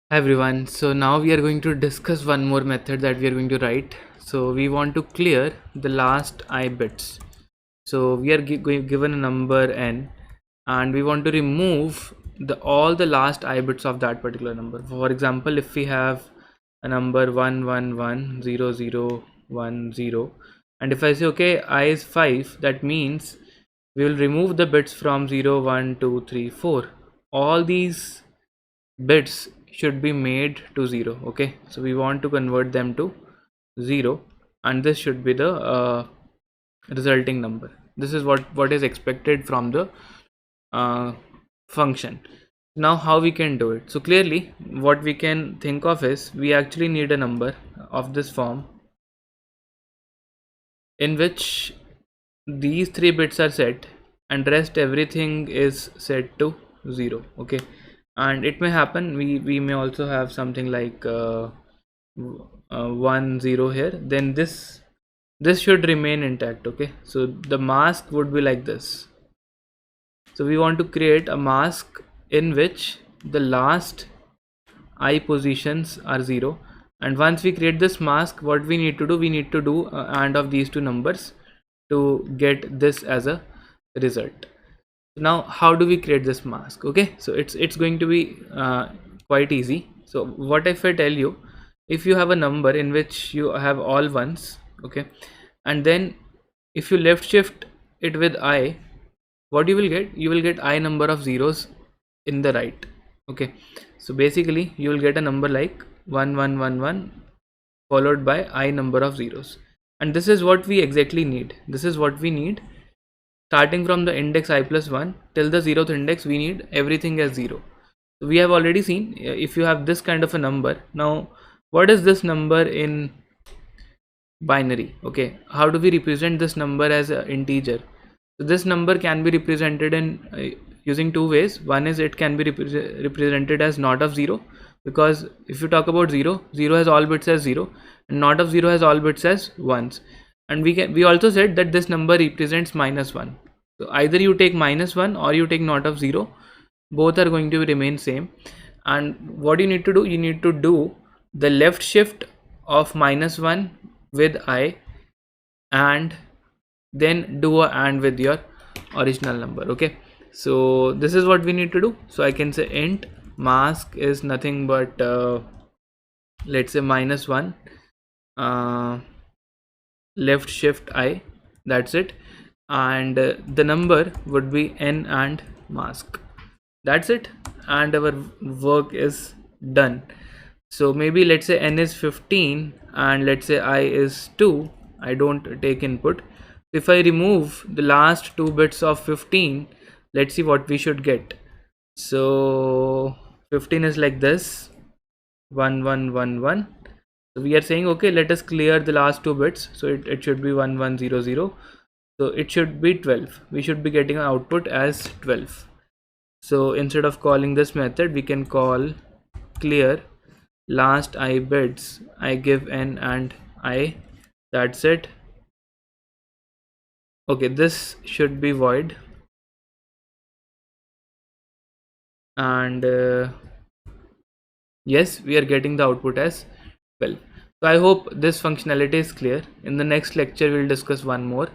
Hi everyone, so now we are going to discuss one more method that we are going to write. So we want to clear the last I bits. So we are given a number n and we want to remove all the last I bits of that particular number. For example, if we have a number 1110010 and if I say okay, I is 5, that means we will remove the bits from 0 1 2 3 4. All these bits should be made to 0. Okay, so we want to convert them to 0 and this should be the resulting number. This is what is expected from the function. Now how we can do it? So clearly what we can think of is we actually need a number of this form in which these 3 bits are set and rest everything is set to 0. Okay, and it may happen we may also have something like 1 0 here, then this should remain intact. Okay, so the mask would be like this. So we want to create a mask in which the last I positions are 0, and once we create this mask, what we need to do, we need to do AND of these two numbers to get this as a result. Now how do we create this mask? Okay, so it's going to be quite easy. So what if I tell you, if you have a number in which you have all ones, okay, and then if you left shift it with I, what you will get? You will get I number of zeros in the right. Okay, so basically you will get a number like 1111 followed by I number of zeros, and this is what we exactly need. This is what we need. Starting from the index I plus 1 till the 0th index, we need everything as 0. So we have already seen if you have this kind of a number. Now what is this number in binary? Okay, how do we represent this number as an integer? So this number can be represented in using two ways. One is it can be represented as not of 0, because if you talk about 0, 0 has all bits as 0 and not of 0 has all bits as 1s. And we also said that this number represents -1. So either you take -1 or you take not of 0, both are going to remain same. And what you need to do, you need to do the left shift of -1 with I and then do a AND with your original number. Okay, so this is what we need to do. So I can say int mask is nothing but let's say -1 left shift I, that's it, and the number would be n and mask. That's it, and our work is done. So maybe let's say n is 15 and let's say I is 2. I don't take input. If I remove the last 2 bits of 15, let's see what we should get. So 15 is like this, 1111. So we are saying okay, let us clear the last 2 bits, so it should be 1100. So it should be 12. We should be getting an output as 12. So instead of calling this method, we can call clear last I bits. I give n and I, that's it. Okay, this should be void, and yes, we are getting the output as 12. So I hope this functionality is clear. In the next lecture we'll discuss one more.